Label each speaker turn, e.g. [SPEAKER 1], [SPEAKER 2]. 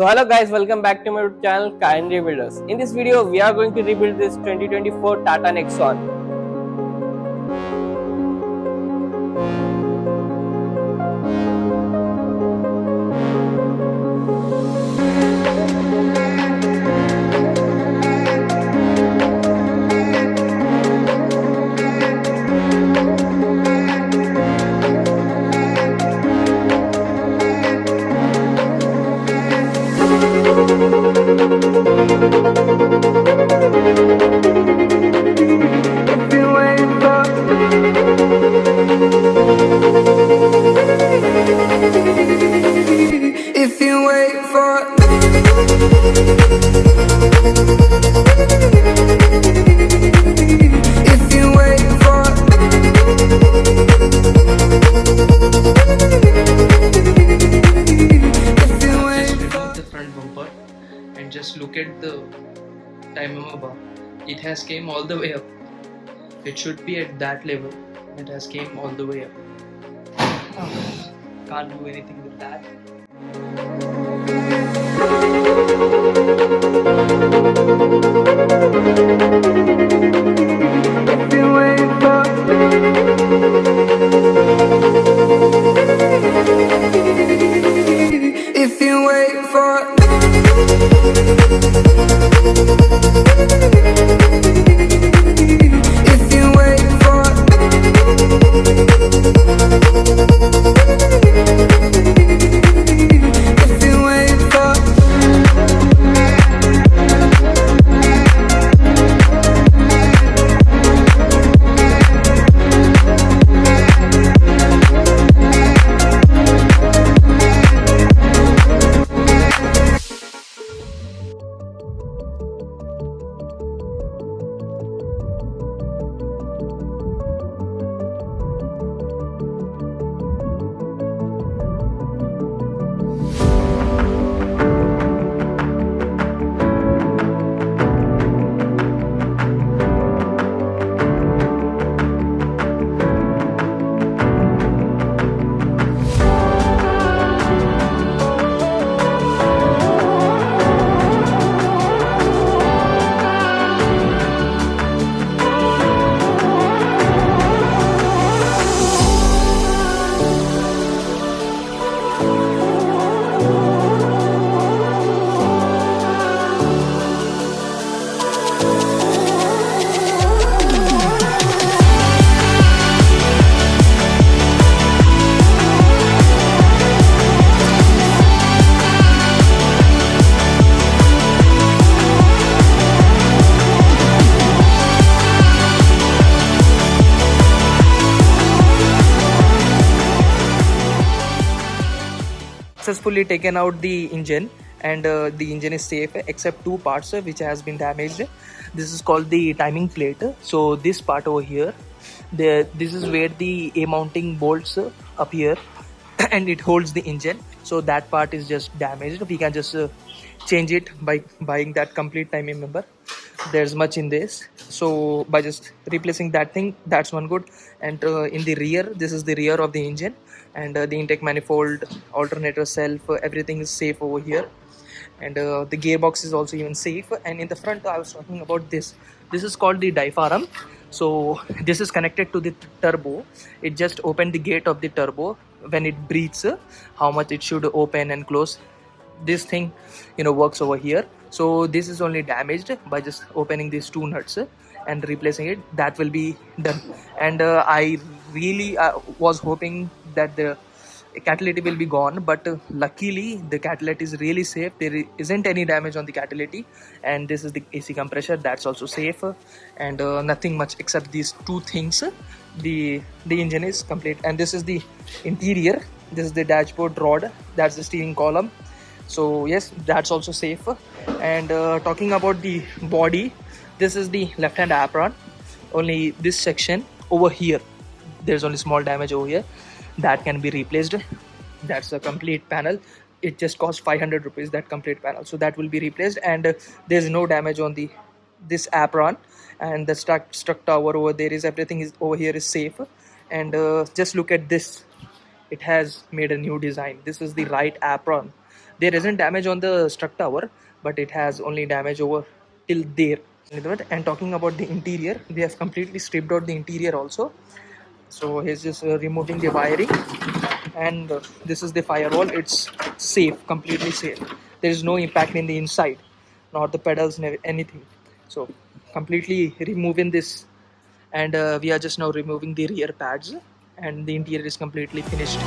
[SPEAKER 1] So hello guys, welcome back to my YouTube channel Car and Rebuilders. In this video, we are going to rebuild this 2024 Tata Nexon.
[SPEAKER 2] If you wait for If you wait for If you wait
[SPEAKER 3] Just
[SPEAKER 2] for
[SPEAKER 3] remove the front bumper and just look at the timer bar. It has came all the way up. It should be at that level. It has came all the way up. Can't do anything with that.
[SPEAKER 2] If you wait for If you wait for If you wait for If you wait for
[SPEAKER 3] Successfully taken out the engine, and the engine is safe except two parts which has been damaged. This is called the timing plate. So this part over here, this is where the A mounting bolts appear and it holds the engine. So that part is just damaged. We can just change it by buying that complete timing member. There's much in this, so by just replacing that thing, that's one good. And in the rear, this is the rear of the engine, and the intake manifold, alternator self, everything is safe over here. And the gearbox is also even safe. And in the front, I was talking about this is called the diaphragm. So this is connected to the turbo. It just opened the gate of the turbo when it breathes, how much it should open and close. This thing works over here. So this is only damaged. By just opening these two nuts and replacing it, that will be done. And I really was hoping that the catalytic will be gone, but luckily the catalytic is really safe. There isn't any damage on the catalytic, and this is the AC compressor, that's also safe. And nothing much except these two things. The engine is complete. And this is the interior. This is the dashboard rod, that's the steering column. So yes, that's also safe. And talking about the body, this is the left hand apron. Only this section over here, there's only small damage over here, that can be replaced. That's a complete panel. It just costs 500 rupees, that complete panel, so that will be replaced. And there's no damage on this apron. And the struck tower over there is, everything is over here is safe. And just look at this, it has made a new design. This is the right apron. There isn't damage on the struct tower, but it has only damage over till there. And talking about the interior, they have completely stripped out the interior also. So he's just removing the wiring, and this is the firewall. It's safe, completely safe. There is no impact in the inside, not the pedals, anything. So completely removing this, and we are just now removing the rear pads, and the interior is completely finished.